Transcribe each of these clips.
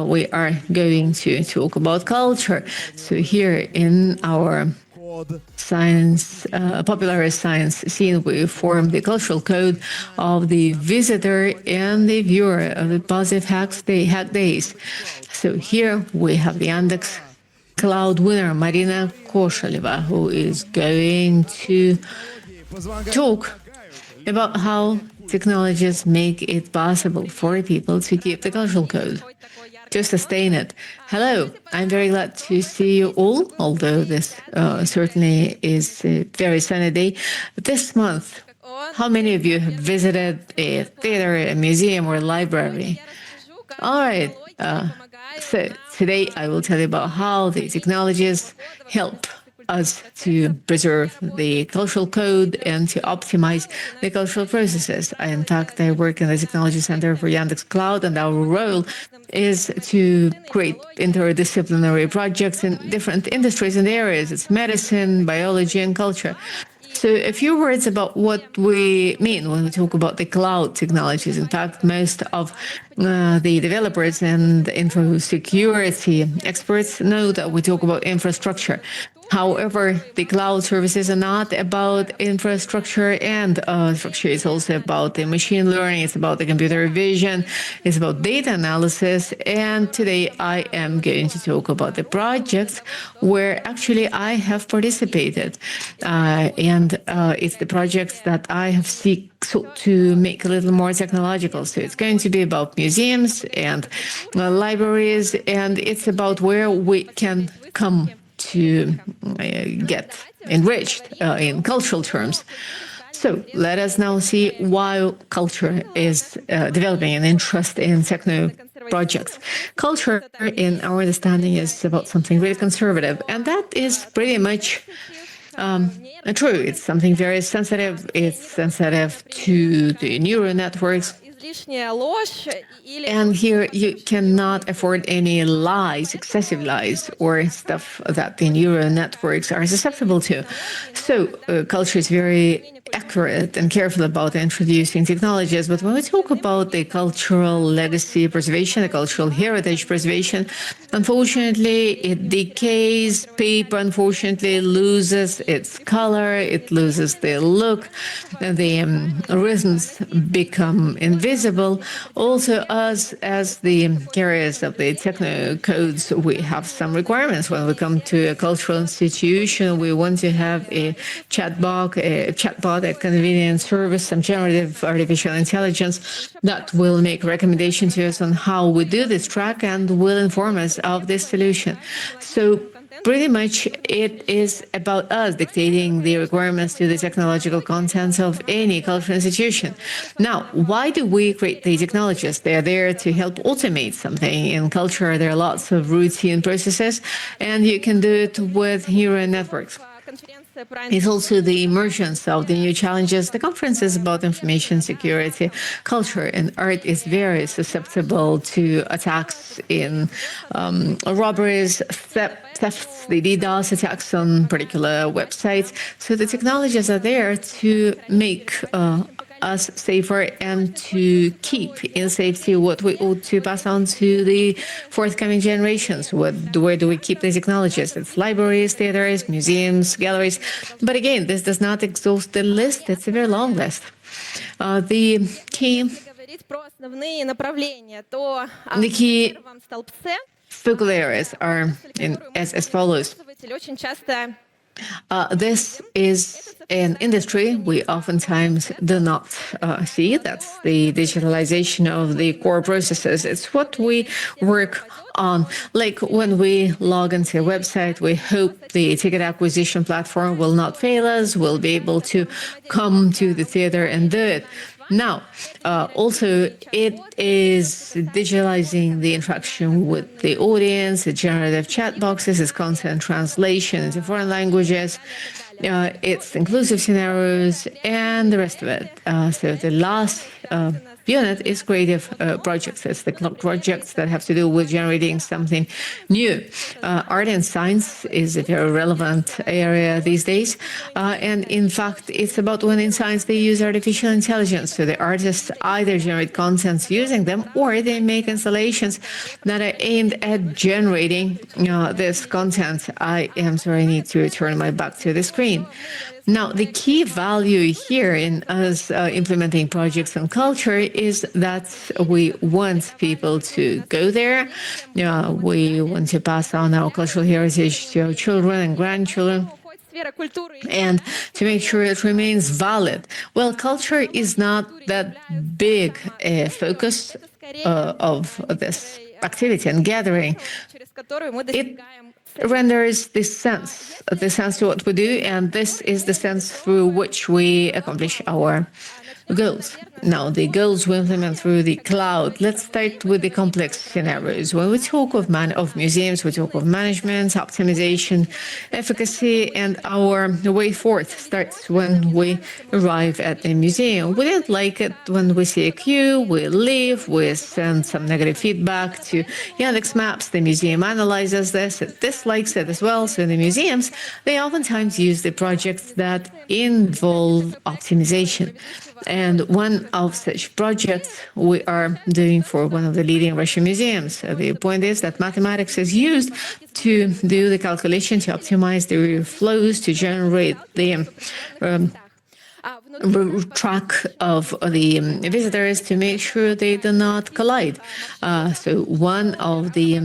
we are going to talk about culture. So here in our science, popular science scene, we form the cultural code of the visitor and the viewer of the Positive Hack Days. So here we have the Yandex Cloud winner, Marina Koshaleva, who is going to talk about how technologies make it possible for people to keep the cultural code, to sustain it. Hello, I'm very glad to see you all, although this certainly is a very sunny day. This month, how many of you have visited a theater, a museum, or a library? All right. So today I will tell you about how the technologies help us to preserve the cultural code and to optimize the cultural processes. In fact, I work in the Technology Center for Yandex Cloud, and our role is to create interdisciplinary projects in different industries and areas. It's medicine, biology, and culture. So a few words about what we mean when we talk about the cloud technologies. In fact, most of the developers and info security experts know that we talk about infrastructure. However, the cloud services are not about infrastructure and structure. It's also about the machine learning. It's about the computer vision. It's about data analysis. And today I am going to talk about the projects where actually I have participated. And it's the projects that I have sought to make a little more technological. So it's going to be about museums and libraries, and it's about where we can come to get enriched in cultural terms. So let us now see why culture is developing an interest in techno projects. Culture, in our understanding, is about something really conservative, and that is pretty much true. It's something very sensitive. It's sensitive to the neural networks. And here you cannot afford any lies, excessive lies, or stuff that the neural networks are susceptible to. So culture is very accurate and careful about introducing technologies. But when we talk about the cultural legacy preservation, the cultural heritage preservation, unfortunately, it decays. Paper, unfortunately, loses its color. It loses the look. The rhythms become invisible. Also, us as the carriers of the techno codes, we have some requirements. When we come to a cultural institution, we want to have a chatbot, a convenient service, some generative artificial intelligence that will make recommendations to us on how we do this track and will inform us of this solution. So pretty much it is about us dictating the requirements to the technological contents of any cultural institution. Now, why do we create the technologies? They are there to help automate something. In culture, there are lots of routine processes, and you can do it with neural networks. It's also the emergence of the new challenges. The conference is about information security. Culture and art is very susceptible to attacks in robberies, thefts, the DDoS attacks on particular websites. So the technologies are there to make us safer and to keep in safety what we ought to pass on to the forthcoming generations. Where do we keep the technologies? It's libraries, theaters, museums, galleries. But again, this does not exhaust the list. It's a very long list. The key focal areas are as follows. This is an industry we oftentimes do not see. That's the digitalization of the core processes. It's what we work on. Like when we log into a website, we hope the ticket acquisition platform will not fail us. We'll be able to come to the theater and do it. Now, also, it is digitalizing the interaction with the audience, the generative chat boxes, its content translation into foreign languages, its inclusive scenarios, and the rest of it. So the last unit is creative projects. It's the projects that have to do with generating something new. Art and science is a very relevant area these days. And in fact, it's about when in science they use artificial intelligence. So the artists either generate contents using them or they make installations that are aimed at generating this content. I am sorry, I need to turn my back to the screen. Now, the key value here in us implementing projects on culture is that we want people to go there. We want to pass on our cultural heritage to our children and grandchildren, and to make sure it remains valid. Well, culture is not that big a focus of this activity and gathering. It renders this sense to what we do, and this is the sense through which we accomplish our goals. Now, the goals we implement through the cloud. Let's start with the complex scenarios. When we talk of museums, we talk of management, optimization, efficacy, and our way forth starts when we arrive at the museum. We don't like it when we see a queue, we leave, we send some negative feedback to Yandex Maps. The museum analyzes this, it dislikes it as well. So the museums, they oftentimes use the projects that involve optimization. And one of such projects we are doing for one of the leading Russian museums. The point is that mathematics is used to do the calculation, to optimize the flows, to generate the track of the visitors to make sure they do not collide. So one of the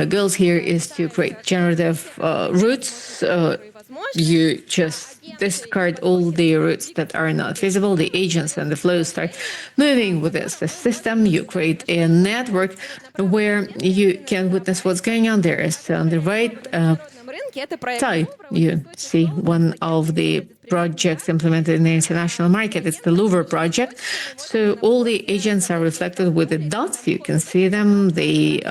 goals here is to create generative routes. You just discard all the routes that are not visible. The agents and the flows start moving with this system. You create a network where you can witness what's going on there. So on the right side, you see one of the projects implemented in the international market. It's the Louvre project. So all the agents are reflected with the dots. You can see them. They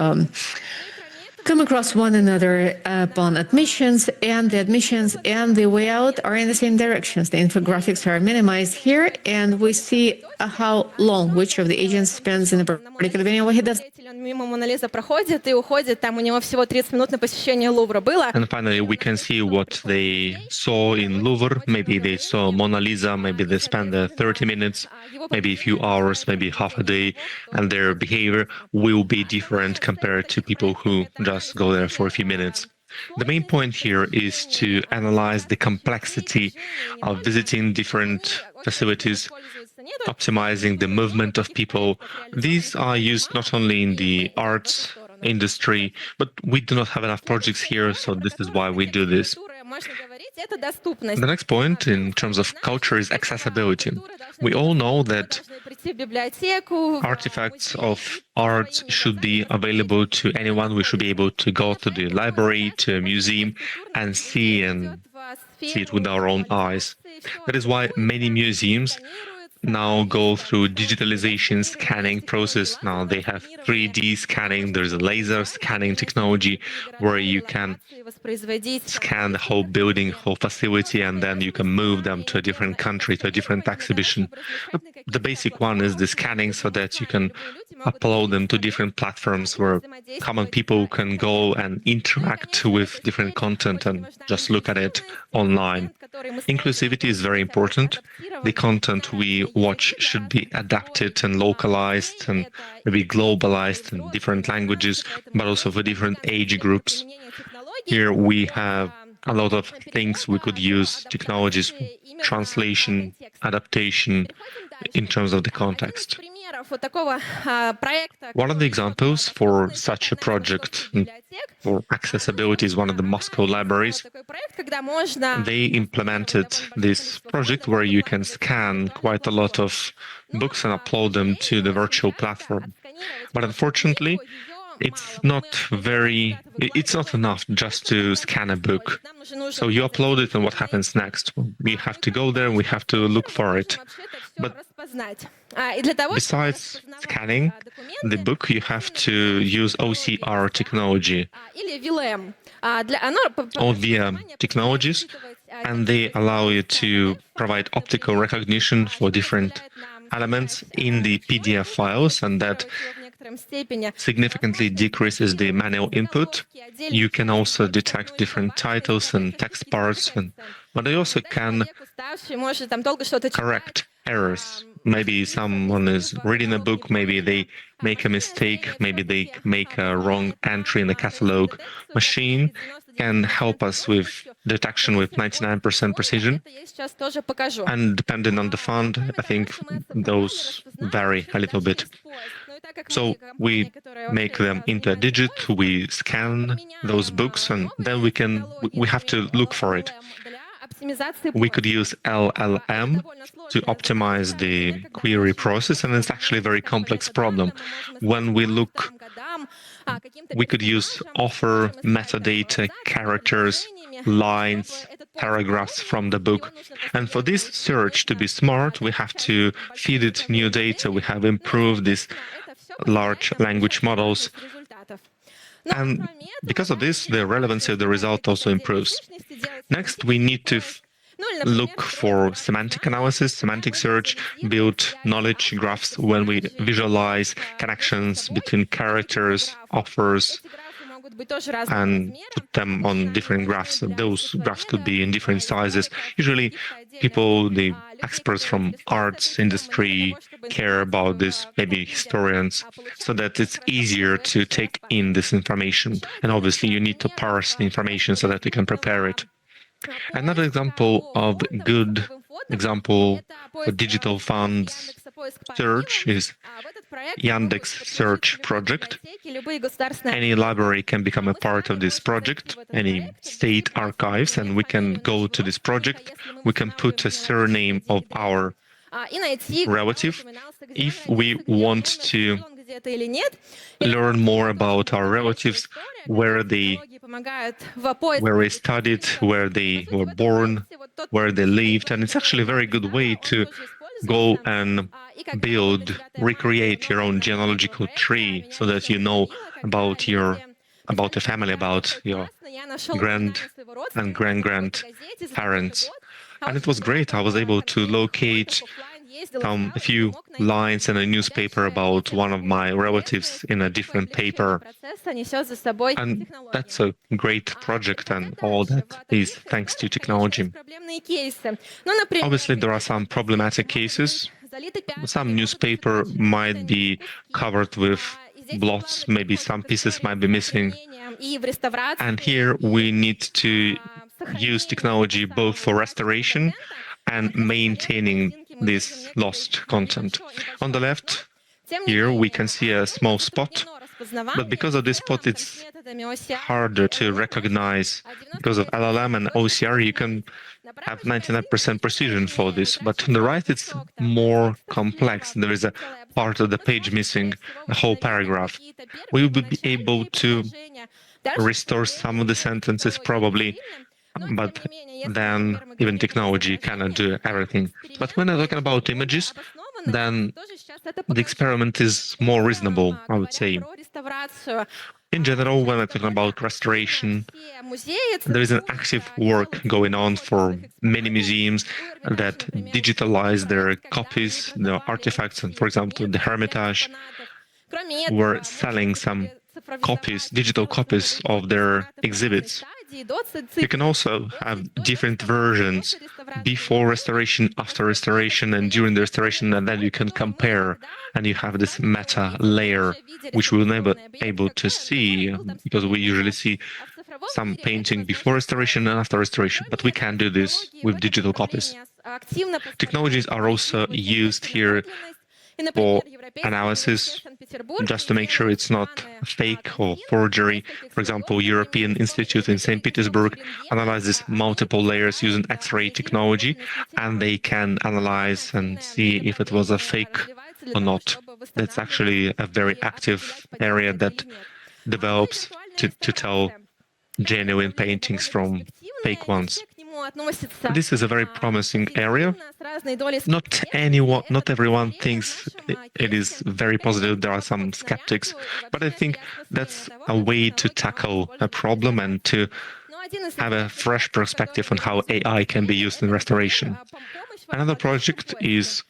come across one another upon admissions, and the admissions and the way out are in the same directions. The infographics are minimized here, and we see how long which of the agents spends in a particular venue, what he does. And finally, we can see what they saw in Louvre. Maybe they saw Mona Lisa, maybe they spent 30 minutes, maybe a few hours, maybe half a day, and their behavior will be different compared to people who just go there for a few minutes. The main point here is to analyze the complexity of visiting different facilities, optimizing the movement of people. These are used not only in the arts industry, but we do not have enough projects here, so this is why we do this. The next point in terms of culture is accessibility. We all know that artifacts of art should be available to anyone. We should be able to go to the library, to a museum, and see it with our own eyes. That is why many museums now go through digitalization scanning process. Now they have 3D scanning, there's a laser scanning technology where you can scan the whole building, whole facility, and then you can move them to a different country, to a different exhibition. The basic one is the scanning so that you can upload them to different platforms where common people can go and interact with different content and just look at it online. Inclusivity is very important. The content we watch should be adapted and localized and maybe globalized in different languages, but also for different age groups. Here we have a lot of things we could use, technologies, translation, adaptation in terms of the context. One of the examples for such a project for accessibility is one of the Moscow libraries. They implemented this project where you can scan quite a lot of books and upload them to the virtual platform. But unfortunately, it's not enough just to scan a book. So you upload it, and what happens next? We have to go there and we have to look for it. But besides scanning the book, you have to use OCR technology, OVM technologies, and they allow you to provide optical recognition for different elements in the PDF files, and that significantly decreases the manual input. You can also detect different titles and text parts, but they also can correct errors. Maybe someone is reading a book, maybe they make a mistake, maybe they make a wrong entry in the catalog. Machine can help us with detection with 99% precision. And depending on the fund, I think those vary a little bit. So we make them into a digit, we scan those books, and then we have to look for it. We could use LLM to optimize the query process, and it's actually a very complex problem. When we look, we could use author, metadata, characters, lines, paragraphs from the book. And for this search to be smart, we have to feed it new data. We have improved these large language models. And because of this, the relevancy of the result also improves. Next, we need to look for semantic analysis, semantic search, build knowledge graphs when we visualize connections between characters, authors, and put them on different graphs. Those graphs could be in different sizes. Usually people, the experts from arts industry, care about this, maybe historians, so that it's easier to take in this information. And obviously you need to parse the information so that you can prepare it. Another example of good example for digital funds search is Yandex Search project. Any library can become a part of this project, any state archives, and we can go to this project. We can put a surname of our relative. If we want to learn more about our relatives, where they studied, where they were born, where they lived, and it's actually a very good way to go and recreate your own genealogical tree, so that you know about the family, about your grand and grandparents. And it was great. I was able to locate a few lines in a newspaper about one of my relatives in a different paper. And that's a great project, and all that is thanks to technology. Obviously, there are some problematic cases. Some newspaper might be covered with blots, maybe some pieces might be missing. And here we need to use technology both for restoration and maintaining this lost content. On the left, here we can see a small spot, but because of this spot, it's harder to recognize. Because of LLM and OCR, you can have 99% precision for this, but on the right, it's more complex. There is a part of the page missing, a whole paragraph. We will be able to restore some of the sentences probably, but then even technology cannot do everything. But when I'm talking about images, then the experiment is more reasonable, I would say. In general, when I'm talking about restoration, there is an active work going on for many museums that digitalize their copies, their artifacts, and for example, the Hermitage were selling some copies, digital copies of their exhibits. You can also have different versions before restoration, after restoration, and during the restoration, and then you can compare, and you have this meta layer, which we'll never able to see, because we usually see some painting before restoration and after restoration, but we can do this with digital copies. Technologies are also used here for analysis, just to make sure it's not fake or forgery. For example, European Institute in St. Petersburg analyzes multiple layers using X-ray technology, and they can analyze and see if it was a fake or not. That's actually a very active area that develops to tell genuine paintings from fake ones. This is a very promising area. Not everyone thinks it is very positive. There are some skeptics, but I think that's a way to tackle a problem and to have a fresh perspective on how AI can be used in restoration. Another project is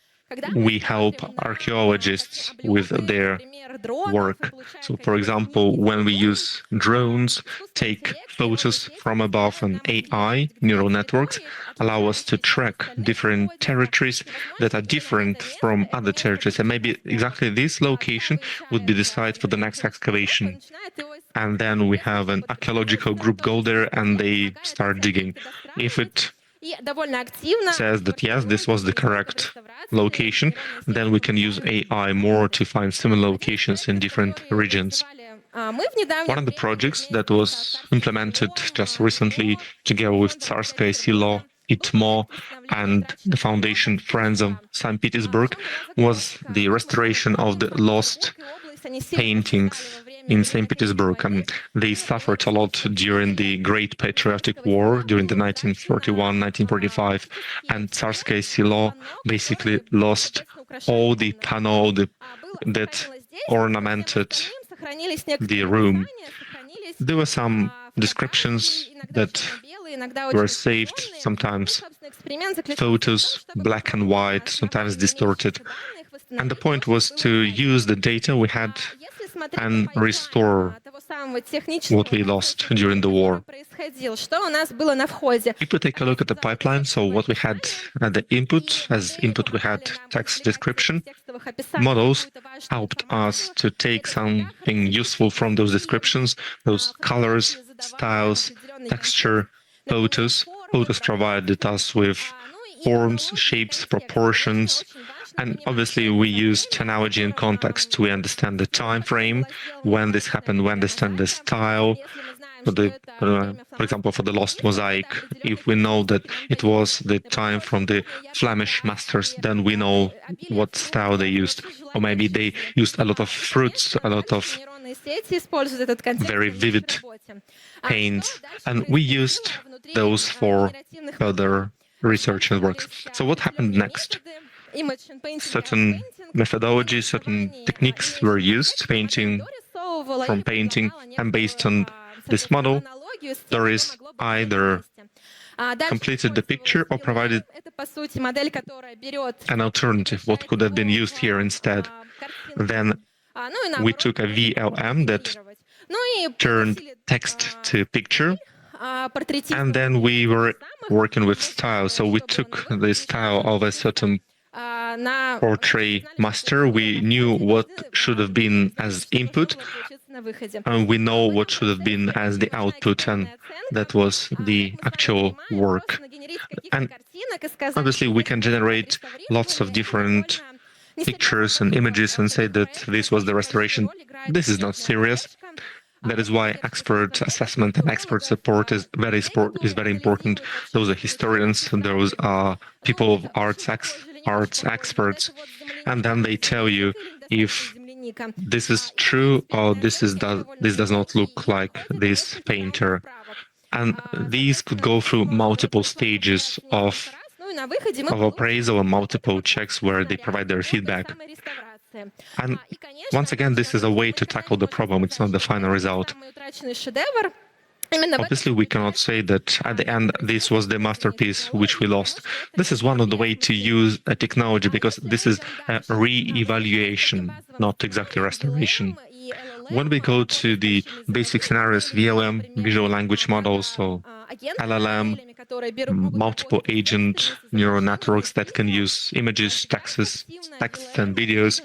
we help archaeologists with their work. So, for example, when we use drones, take photos from above, and AI, neural networks, allow us to track different territories that are different from other territories. And maybe exactly this location would be the site for the next excavation. And then we have an archaeological group go there and they start digging. If it says that yes, this was the correct location, then we can use AI more to find similar locations in different regions. One of the projects that was implemented just recently together with Tsarskaya Selo, ITMO, and the foundation Friends of St. Petersburg was the restoration of the lost paintings in St. Petersburg. And they suffered a lot during the Great Patriotic War, during the 1941-1945. And Tsarskaya Selo basically lost all the panel that ornamented the room. There were some descriptions that were saved, sometimes photos, black and white, sometimes distorted. And the point was to use the data we had and restore what we lost during the war. If we take a look at the pipeline, so what we had at the input, as input we had text description. Models helped us to take something useful from those descriptions, those colors, styles, texture, photos. Photos provided us with forms, shapes, proportions, and obviously we used analogy and context to understand the time frame, when this happened, we understand the style. For example, for the lost mosaic, if we know that it was the time from the Flemish masters, then we know what style they used. Or maybe they used a lot of fruits, a lot of very vivid paints, and we used those for further research and works. So what happened next? Certain methodologies, certain techniques were used, painting, and based on this model, Doris either completed the picture or provided an alternative, what could have been used here instead. Then we took a VLM that turned text to picture, and then we were working with style. So we took the style of a certain portrait master. We knew what should have been as input, and we know what should have been as the output, and that was the actual work. And obviously we can generate lots of different pictures and images and say that this was the restoration. This is not serious. That is why expert assessment and expert support is very important. Those are historians, those are people of arts experts, and then they tell you if this is true or this does not look like this painter. And these could go through multiple stages of appraisal and multiple checks where they provide their feedback. And once again, this is a way to tackle the problem. It's not the final result. Obviously, we cannot say that at the end, this was the masterpiece which we lost. This is one of the ways to use a technology, because this is a re-evaluation, not exactly restoration. When we go to the basic scenarios, VLM, visual language models, so LLM, multiple agent neural networks that can use images, texts, and videos.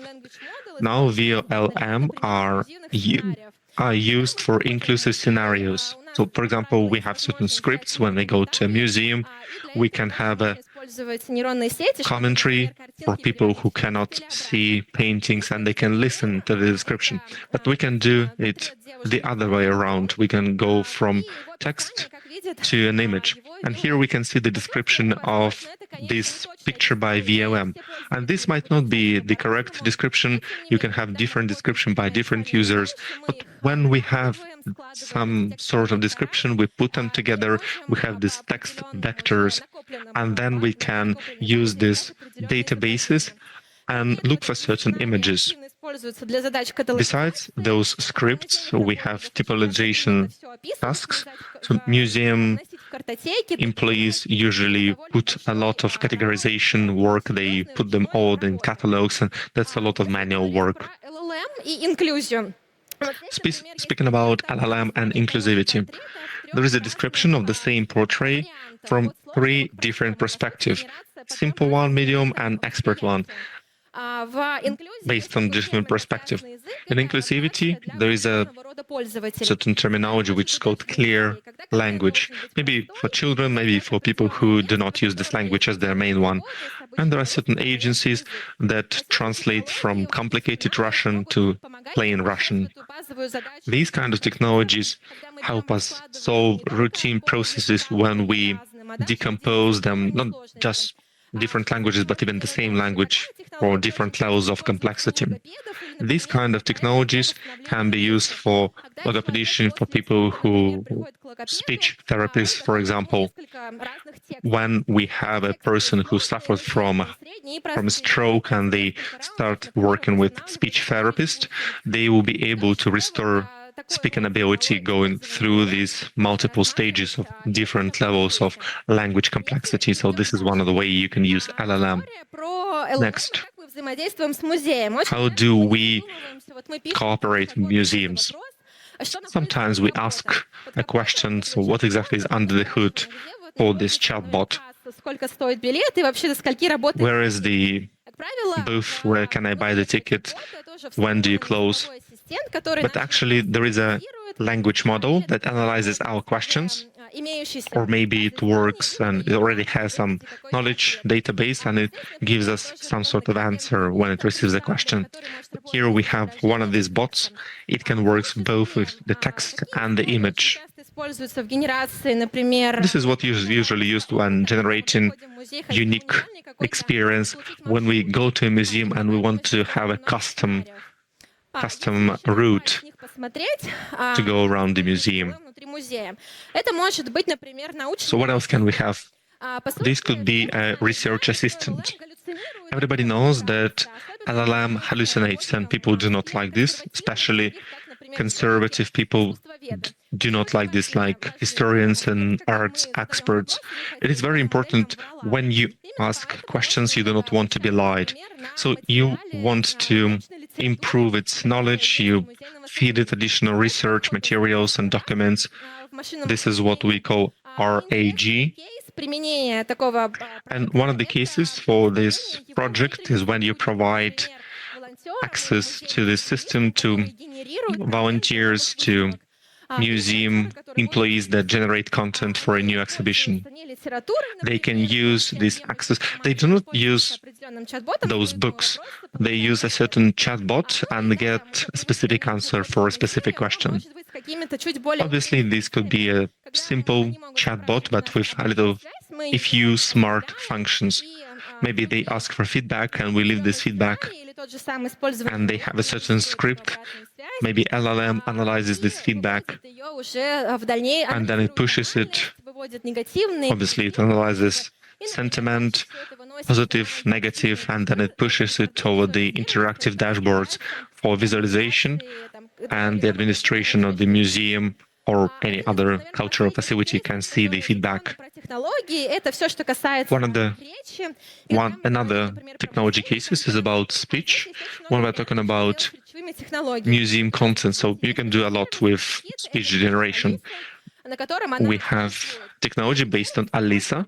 Now VLM are used for inclusive scenarios. So, for example, we have certain scripts. When we go to a museum, we can have a commentary for people who cannot see paintings, and they can listen to the description. But we can do it the other way around. We can go from text to an image. And here we can see the description of this picture by VLM. And this might not be the correct description. You can have different description by different users. But when we have some sort of description, we put them together, we have these text vectors, and then we can use these databases and look for certain images. Besides those scripts, we have typologization tasks. So museum Employees usually put a lot of categorization work, they put them all in catalogs, and that's a lot of manual work. Speaking about LLM and inclusivity, there is a description of the same portrait from three different perspectives: simple one, medium, and expert one, based on different perspective. In inclusivity, there is a certain terminology which is called clear language, maybe for children, maybe for people who do not use this language as their main one. And there are certain agencies that translate from complicated Russian to plain Russian. These kind of technologies help us solve routine processes when we decompose them, not just different languages, but even the same language for different levels of complexity. These kind of technologies can be used for logopedician, for people who speech therapists, for example. When we have a person who suffers from a stroke and they start working with speech therapist, they will be able to restore speaking ability going through these multiple stages of different levels of language complexity. So this is one of the ways you can use LLM. Next, how do we cooperate with museums? Sometimes we ask a question, so what exactly is under the hood for this chatbot? Where is the booth? Where can I buy the ticket? When do you close? But actually, there is a language model that analyzes our questions, or maybe it works and it already has some knowledge database and it gives us some sort of answer when it receives a question. Here we have one of these bots. It can work both with the text and the image. This is what is usually used when generating unique experience when we go to a museum and we want to have a custom route to go around the museum. So what else can we have? This could be a research assistant. Everybody knows that LLM hallucinates and people do not like this, especially conservative people do not like this, like historians and arts experts. It is very important when you ask questions, you do not want to be lied. So you want to improve its knowledge, you feed it additional research materials and documents. This is what we call RAG. And one of the cases for this project is when you provide access to the system to volunteers, to museum employees that generate content for a new exhibition. They can use this access. They do not use those books. They use a certain chatbot and get a specific answer for a specific question. Obviously, this could be a simple chatbot, but with a few smart functions. Maybe they ask for feedback and we leave this feedback and they have a certain script. Maybe LLM analyzes this feedback and then it pushes it. Obviously, it analyzes sentiment, positive, negative, and then it pushes it toward the interactive dashboards for visualization and the administration of the museum or any other cultural facility can see the feedback. Another technology cases is about speech. When we're talking about museum content, so you can do a lot with speech generation. We have technology based on Alisa,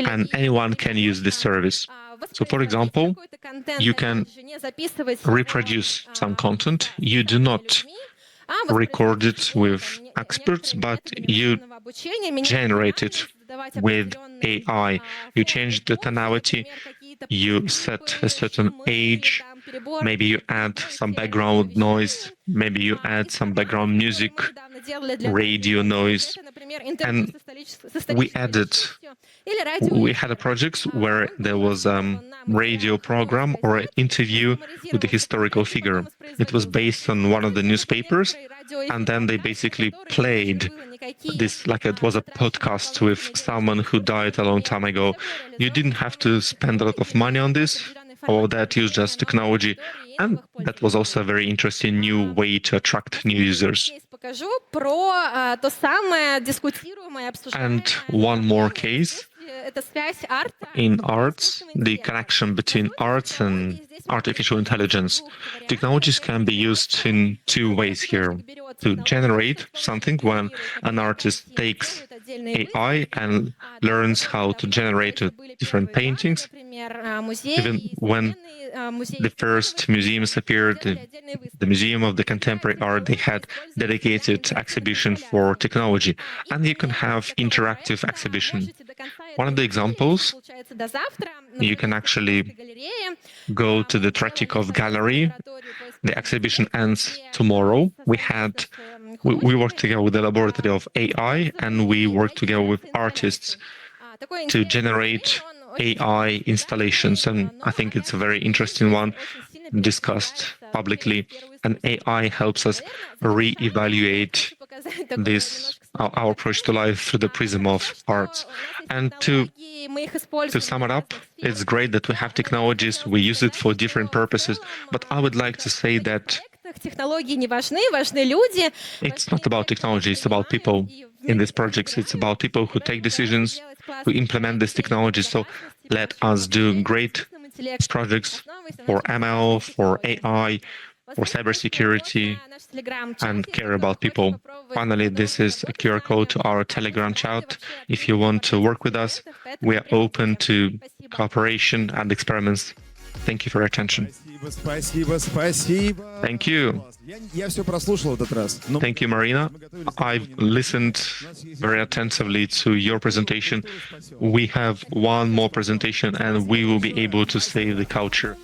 and anyone can use this service. So, for example, you can reproduce some content. You do not record it with experts, but you generate it with AI. You change the tonality, you set a certain age, maybe you add some background noise, maybe you add some background music, radio noise, and we had a project where there was a radio program or an interview with a historical figure. It was based on one of the newspapers, and then they basically played this like it was a podcast with someone who died a long time ago. You didn't have to spend a lot of money on this, or that used just technology, and that was also a very interesting new way to attract new users. And one more case. In arts, the connection between arts and artificial intelligence. Technologies can be used in two ways here. To generate something, when an artist takes AI and learns how to generate different paintings. Even when the first museums appeared, the Museum of the Contemporary Art, they had dedicated exhibition for technology, and you can have interactive exhibition. One of the examples, you can actually go to the Tretyakov Gallery. The exhibition ends tomorrow. We worked together with the laboratory of AI, and we worked together with artists to generate AI installations, and I think it's a very interesting one, discussed publicly. And AI helps us re-evaluate our approach to life through the prism of arts. And to sum it up, it's great that we have technologies, we use it for different purposes, but I would like to say that it's not about technology, it's about people in these projects. It's about people who take decisions, who implement this technology. So let us do great projects for ML, for AI, for cybersecurity, and care about people. Finally, this is a QR code to our Telegram chat. If you want to work with us, we are open to cooperation and experiments. Thank you for your attention. Thank you. Thank you, Marina. I've listened very attentively to your presentation. We have one more presentation and we will be able to save the culture.